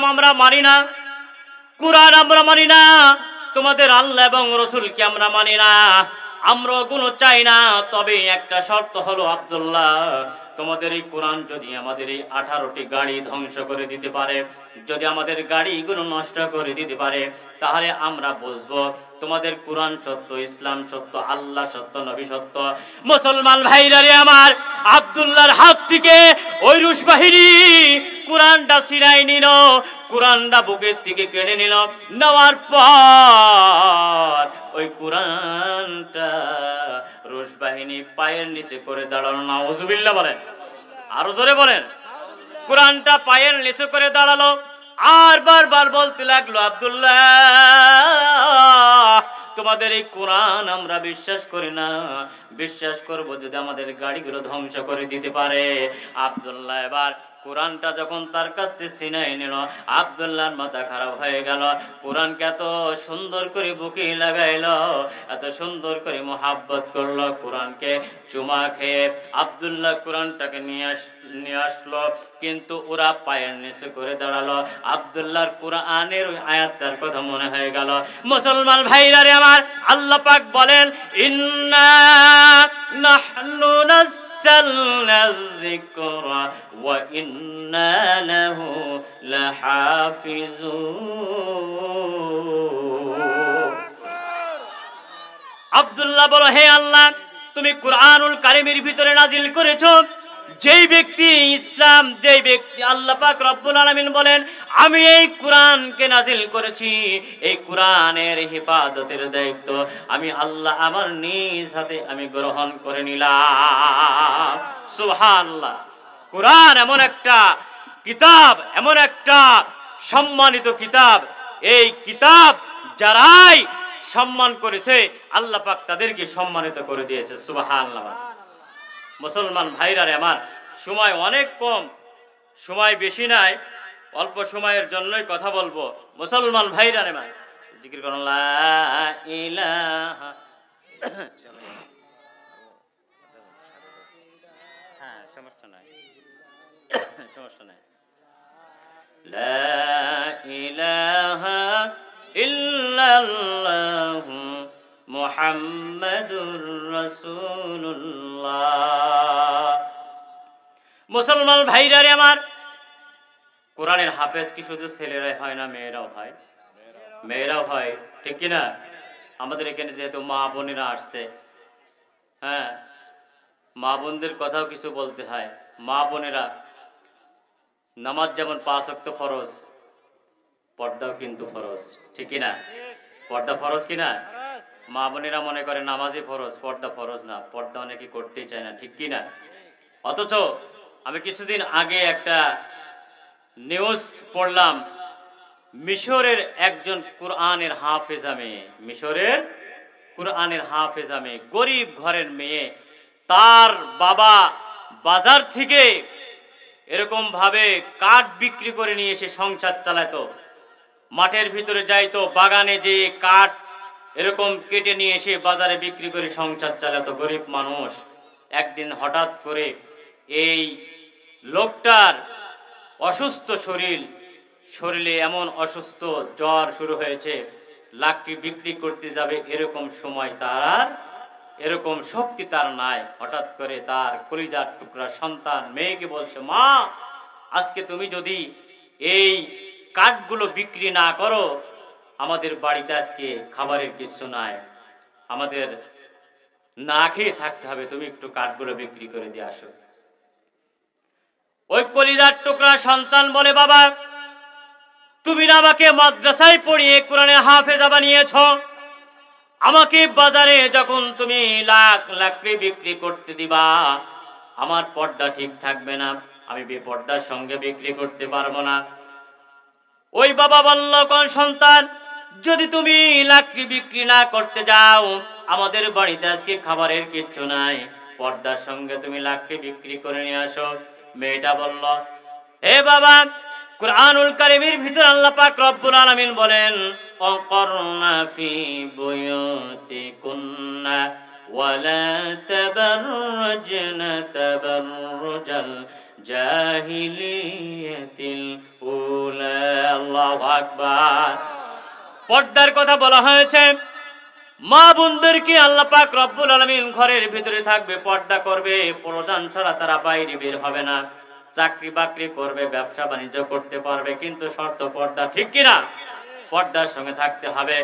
ইসলাম আমরা মানি না, কুরআন আমরা মানি না, তোমাদের আল্লাহ এবং রাসূলকে আমরা মানি না, আমরা কোনো চাই না। তবে একটা শর্ত হলো আব্দুল্লাহ, তোমাদের এই কোরআন যদি আমাদের এই 18টি গাড়ি ধ্বংস করে দিতে পারে, যদি আমাদের গাড়িগুলো নষ্ট করে দিতে পারে, তাহলে আমরা বুঝবো তোমাদের কোরআন সত্য, ইসলাম সত্য, আল্লাহ সত্য, নবী সত্য। মুসলমান ভাইরা রে আমার, আব্দুল্লাহর হাত থেকে ওই রুশ বাহিনী কোরআনটা ছিনাই নিল, কোরআনটা বুকের থেকে কেড়ে নিল। নেওয়ার পর ওই কোরআনটা রুশ বাহিনী পায়ের নিচে করে দাঁড়ালো। নাউজুবিল্লাহ বলেন, আরো জোরে বলেন। কোরআনটা পায়ের নিচে করে দাঁড়ালো, আর বারবার বলতে লাগলো, আব্দুল্লাহ তোমাদের এই কোরআন আমরা বিশ্বাস করি না, বিশ্বাস করব যদি আমাদের গাড়িগুলো ধ্বংস করে দিতে পারে। আব্দুল্লাহ এবার কোরআনটা যখন তার কাছ থেকে ছিনাই নিল, আব্দুল্লাহর মাথা খারাপ হয়ে গেল। কোরআনকে এত সুন্দর করে বুকে লাগাইল, এত সুন্দর করে মোহাব্বত করলো, কোরআনকে চুমা খেয়ে আব্দুল্লাহ কোরআনটাকে নিয়ে আসলো, কিন্তু ওরা পায়ের নিচে করে দাঁড়ালো। আব্দুল্লাহর কোরআনের ওই আয়াতটার কথা মনে হয়ে গেল। মুসলমান ভাইরা রে আমার, আল্লাহ পাক বলেন, ইন্না নাহনু নাযালনা যিকরা ওয়া ইন্না লাহু লাহাফিজুন। আব্দুল্লাহ বলো, হে আল্লাহ, তুমি কুরআনুল কারীমের ভিতরে নাজিল করেছো যেই ব্যক্তি ইসলাম, যেই ব্যক্তি আল্লাহ পাক রব্বুল আলামিন বলেন, আমি এই কোরআনকে নাজিল করেছি, এই কোরআনের হেফাজতের দায়িত্ব আমি আল্লাহ আমার নিজ হাতে আমি গ্রহণ করে নিলাম। সুবহানাল্লাহ। কোরআন এমন একটা কিতাব, এমন একটা সম্মানিত কিতাব, এই কিতাব যারাই সম্মান করেছে আল্লাহ পাক তাদেরকে সম্মানিত করে দিয়েছে। সুবহানাল্লাহ। মুসলমান ভাইরা রে আমার, সময় অনেক কম, সময় বেশি নাই, অল্প সময়ের জন্যই কথা বলবো। মুসলমান ভাইরা রে আমার, জিকির করুন লা ইলাহা, হ্যাঁ সমস্যা নাই, সমস্যা নাই, লা ইলাহা ইল্লাল্লাহু মুহাম্মাদুর রাসূলুল্লাহ। মুসলমান ভাইরা রে আমার, কোরআনের হাফেজ কি শুধু ছেলেরাই হয় না, মেয়েরাও হয়? মেয়েরাও হয়, ঠিক কিনা? আমাদের এখানে যেহেতু মা বোনেরা আসছে, হ্যাঁ, মা বোনদের কথাও কিছু বলতে হয়। মা বোনেরা, নামাজ যেমন 5 ওয়াক্ত ফরজ, পর্দাও কিন্তু ফরজ, ঠিক কিনা? পর্দা ফরজ কিনা? মা বোনেরা মনে করে নামাজই ফরজ, পর্দা ফরজ না, পর্দা অনেকে করতেই চায় না, ঠিক কিনা? অথচ আমি কিছুদিন আগে একটা নিউজ পড়লাম, মিশরের একজন কোরআনের হাফেজা মেয়ে, মিশরের কোরআনের হাফেজা মেয়ে, গরিব ঘরের মেয়ে, তার বাবা বাজার থেকে এরকম ভাবে কাঠ বিক্রি করে নিয়ে এসে সংসার চালাতো। মাঠের ভিতরে যাইতো, বাগানে যে কাঠ এরকম কেটে নিয়ে এসে বাজারে বিক্রি করে সংসার চালাতো, গরিব মানুষ। একদিন হঠাৎ করে এই লোকটার অসুস্থ শরীরে এমন অসুস্থ জ্বর শুরু হয়েছে, লাকড়ি বিক্রি করতে যাবে এরকম সময় তার আর এরকম শক্তি তার নাই। হঠাৎ করে তার কলিজার টুকরা সন্তান মেয়েকে বলছে, মা, আজকে তুমি যদি এই কাঠগুলো বিক্রি না করো, আমাদের বাড়িতে আজকে খাবারের কিছু নাই, আমাদের না খেয়ে থাকতে হবে, তুমি একটু কাঠগুলো বিক্রি করে দিয়ে আসো। ওই কলিজার টুকরা সন্তান বলে, বাবা, তুমি না আমাকে মাদ্রাসায় পড়িয়ে কোরআনে হাফেজা বানিয়েছ, আমাকে বাজারে যখন তুমি লাকড়ি বিক্রি করতে দিবা, আমার পর্দা ঠিক থাকবে না, আমি বেপর্দার সঙ্গে বিক্রি করতে পারবো না। ওই বাবা বলল, কোন সন্তান, যদি তুমি লাকড়ি বিক্রি না করতে যাও, আমাদের বাড়িতে আজকে খাবারের কিচ্ছু নাই, পর্দার সঙ্গে তুমি লাকড়ি বিক্রি করে নিয়ে আসো। মেয়েটা বলল, হে বাবা, কুরআনুল কারীমের ভিতর আল্লাহ পাক রব্বুল আলামিন বলেন, ওয়াকরনা ফি বুয়ুতিকুন্না ওয়ালা তাবাররাজনা তাবাররুজাল জাহিলিয়াতিল উলা। আল্লাহু আকবার। পর্দার কথা বলা হয়েছে, মা বোনদেরকে আল্লাহ পাক রব্বুল আলামিন ঘরের ভিতরে থাকবে, পর্দা করবে, প্রয়োজন ছাড়া তারা বাইরে বের হবে না, চাকরি বাকরি করবে, ব্যবসা বাণিজ্য করতে পারবে, কিন্তু শর্ত পর্দা, ঠিক কিনা? পর্দার সঙ্গে থাকতে হবে।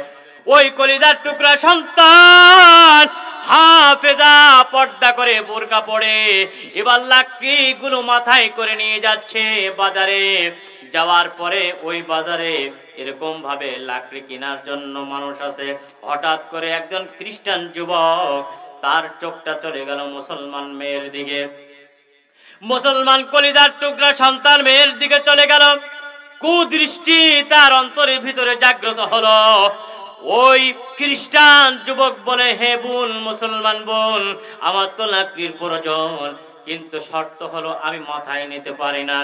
ওই কলিজার টুকরা সন্তান হাফেজা পর্দা করে, বোরকা পরে, এবার লাকড়িগুলো মাথায় করে নিয়ে যাচ্ছে বাজারে। যাওয়ার পরে ওই বাজারে এরকম ভাবে লাকড়ি কেনার জন্য মানুষ আছে। হঠাৎ করে একজন খ্রিস্টান যুবক, তার চোখটা চলে গেল মুসলমান মেয়ের দিকে। মুসলমান কলিজার টুকরা সন্তান মেয়ের দিকে চলে গেল, কুদৃষ্টি তার অন্তরের ভিতরে জাগ্রত হলো। ওই খ্রিস্টান যুবক বলে, হে বোন, মুসলমান বোন, আমার তো লাকড়ির প্রয়োজন, কিন্তু শর্ত হলো আমি মাথায় নিতে পারি না।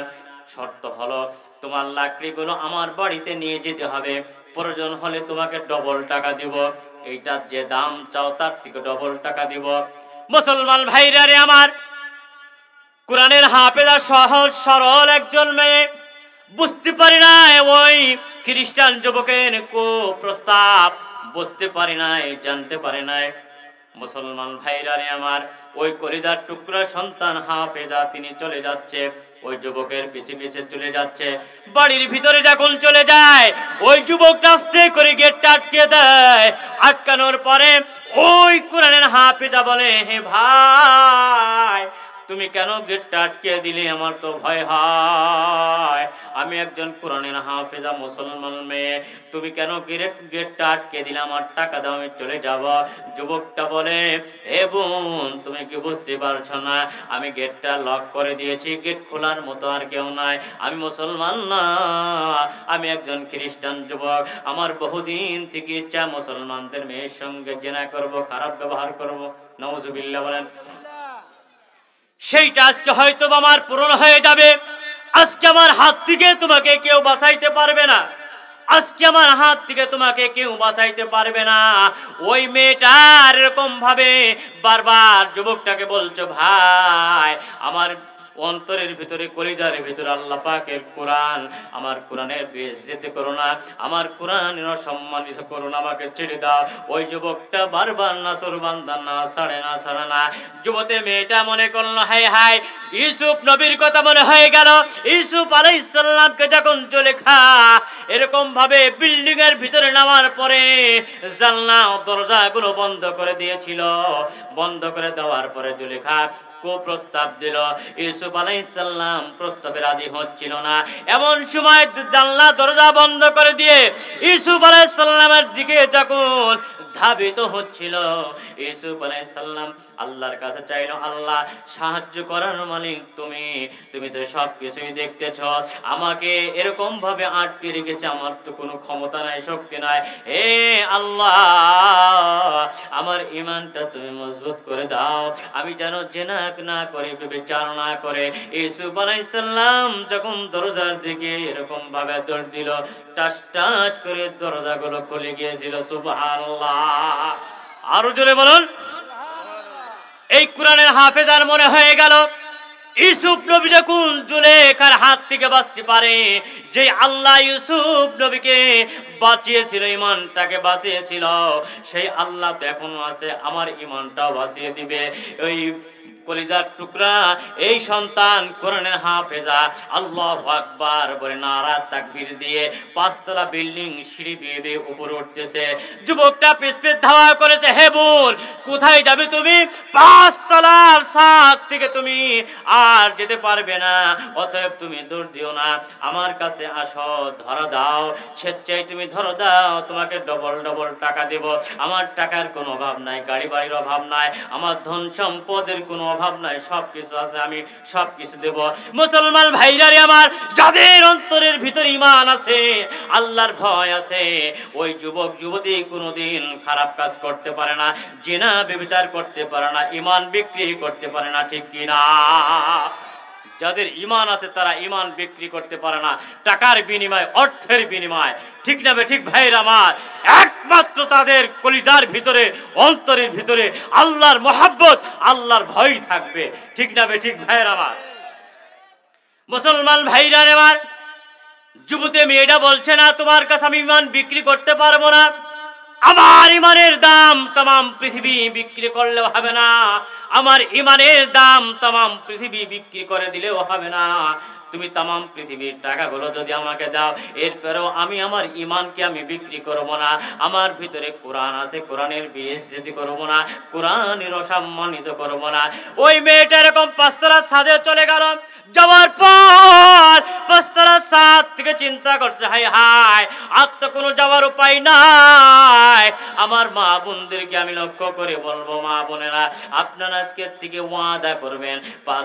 শর্ত হলো তোমার লাকড়িগুলো আমার বাড়িতে নিয়ে যেতে হবে, প্রয়োজন হলে তোমাকে ডবল টাকা দিব, এইটার যে দাম চাও তার থেকে ডবল টাকা দিব। মুসলমান ভাইরা রে আমার, কোরআনের হাফেজা সহজ সরল একজন মেয়ে, বুঝতে পারি না ওই খ্রিস্টান যুবকের কুপ্রস্তাব, বুঝতে পারি নাই, জানতে পারি নাই। মুসলমান ভাইরা রে আমার, ওই কলিজার টুকরা সন্তান হাফেজা তিনি চলে যাচ্ছে, ওই যুবকের পিছে পিছে চলে যাচ্ছে। বাড়ির ভিতরে যখন চলে যায়, ওই যুবকটা আস্তে করে গেটটা আটকে দেয়। আটকানোর পরে ওই কোরআনের হাফেজা বলে, হে ভাই, তুমি কেন গেটটা আটকে দিলে? আমার তো ভয় হয়, আমি একজন কোরআনের হাফেজা মুসলমান মেয়ে, তুমি কেন গেটটা আটকে দিলে? আমার টাকা দাও, আমি চলে যাব। যুবকটা বলে, হে বোন, তুমি কি বুঝতে পারছো না? আমি গেটটা লক করে দিয়েছি, গেট খোলার মতো আর কেউ নাই। আমি মুসলমান না, আমি একজন খ্রিস্টান যুবক। আমার বহুদিন থেকে ইচ্ছা মুসলমানদের মেয়ের সঙ্গে জেনা করব, খারাপ ব্যবহার করব। নাউজুবিল্লাহ বলেন। সেইটা আজকে হয়তো আমার পূরণ হয়ে যাবে। আজকে আমার হাত থেকে তোমাকে কেউ বাঁচাইতে পারবে না, আজকে আমার হাত থেকে তোমাকে কেউ বাঁচাইতে পারবে না। ওই মেয়েটার এরকম ভাবে বারবার যুবকটাকে বলছো, ভাই, আমার অন্তরের ভিতরে, কলিজার ভিতরে আল্লাহ পাকের কোরআন, আমার কোরআনের বেইজ্জতি করো না, আমার কোরআনের অসম্মানিত করো না, আমাকে ছেড়ে দাও। ওই যুবকটা বারবার নাসরবান্দা না ছাড়ে না, ছাড়ে না। যুবতী মেয়েটা মনে করলো, হায় হায়, ইউসুফ নবীর কথা মনে হয়ে গেল। ইউসুফ আলাইহিস সালামকে যখন জুলেখা এরকম ভাবে বিল্ডিং এর ভিতরে নামার পরে জানলা দরজাগুলো বন্ধ করে দিয়েছিল, বন্ধ করে দেওয়ার পরে জুলেখা প্রস্তাব দিল। ইউসুফ আলাইহিস সালাম প্রস্তাবে রাজি হচ্ছিল না। এমন সময় জানলা দরজা বন্ধ করে দিয়ে ইউসুফ আলাইহিস সালামের দিকে যখন ধাবিত হচ্ছিল, ইউসুফ আলাইহিস সালাম আল্লাহর কাছে চাইলো, আল্লাহ, সাহায্য করার মালিক তুমি, তুমি তো সবকিছুই দেখতেছ, আমাকে এরকম ভাবে আটকে রেখেছে, আমার তো কোনো ক্ষমতা নাই, শক্তি নাই। হে আল্লাহ, আমার ঈমানটা তুমি মজবুত করে দাও, আমি যেন জেনা না করে, ব্যভিচার না করে। ইউসুফ আলাইহিস সালাম যখন দরজার দিকে এরকম ভাবে দৌড় দিল, টাস টাস করে দরজাগুলো খুলে গিয়েছিল। সুবহানাল্লাহ, আরো জোরে বলুন। এই কোরআনের হাফেজার মনে হয়ে গেল, ইউসুফ নবী যখন জুলেখার হাত থেকে বাঁচতে পারে, যে আল্লাহ ইউসুফ নবীকে বাঁচিয়েছিল, ঈমানটাকে বাঁচিয়েছিল, সেই আল্লাহ তো এখনো আছে, আমার ঈমানটাও বাঁচিয়ে দিবে। ওই কলিজার টুকরা এই সন্তান কোরআনের হাফেজা আল্লাহু আকবার বলে নারা তাকবীর দিয়ে পাঁচতলা বিল্ডিং সিঁড়ি বেয়ে বেয়ে উপরে উঠতেছে। যুবকটা পিছপেট ধাওয়া করেছে, হে বোন, কোথায় যাবে তুমি? পাঁচতলার ছাদ থেকে তুমি আর যেতে পারবে না, অতএব তুমি দৌড় দিও না, আমার কাছে আসো, ধরা দাও, স্বেচ্ছায় তুমি ধরো দাও, তোমাকে ডবল ডবল টাকা দেব। আমার টাকার কোনো অভাব নাই, গাড়ি বাড়ির অভাব নাই, আমার ধন সম্পদের কোনো অভাব নাই, সবকিছু আছে, আমি সবকিছু দেব। মুসলমান ভাইরারে আমার, যাদের অন্তরের ভিতর ঈমান আছে, আল্লাহর ভয় আছে, ওই যুবক যুবতী কোনোদিন খারাপ কাজ করতে পারে না, জিনা ব্যভিচার করতে পারে না, ঈমান বিক্রি করতে পারে না, ঠিক কিনা? যাদের ঈমান আছে তারা ঈমান বিক্রি করতে পারে না টাকার বিনিময়ে, অর্থের বিনিময়ে, ঠিক না বে ঠিক ভাইরা আমার? একমাত্র তাদের কলিজার ভিতরে, অন্তরের ভিতরে আল্লাহর মহব্বত, আল্লাহর ভয় থাকবে, ঠিক না বে ঠিক ভাইরা আমার? মুসলমান ভাইরা আমার, যুবতী মেয়েটা বলছে না তোমার কাছে আমি ইমান বিক্রি করতে পারবো না, আমার ইমানের দাম তাম পৃথিবী বিক্রি করলেও হবে না, আমার ইমানের দাম তাম পৃথিবী বিক্রি করে দিলেও হবে না। তুমি তাম পৃথিবীর টাকাগুলো যদি আমাকে দাও, এরপরেও আমি আমার ইমানকে আমি বিক্রি করব না। আমার ভিতরে কোরআন আছে, কোরআনের বেইজ্জতি করব না, কোরআনের অসম্মানিত করব না। ওই মেয়েটা এরকম পাঁচতলার ছাদে চলে গেল। যাওয়ার পর পাঁচতলার ছাদ থেকে চিন্তা করছে, হায় হায়, আর তো কোনো যাওয়ার উপায় নাই। আমার মা বোনদেরকে আমি লক্ষ্য করে বলবো, মা বোনেরা, আপনারা আজকের থেকে ওয়াদা করবেন, 5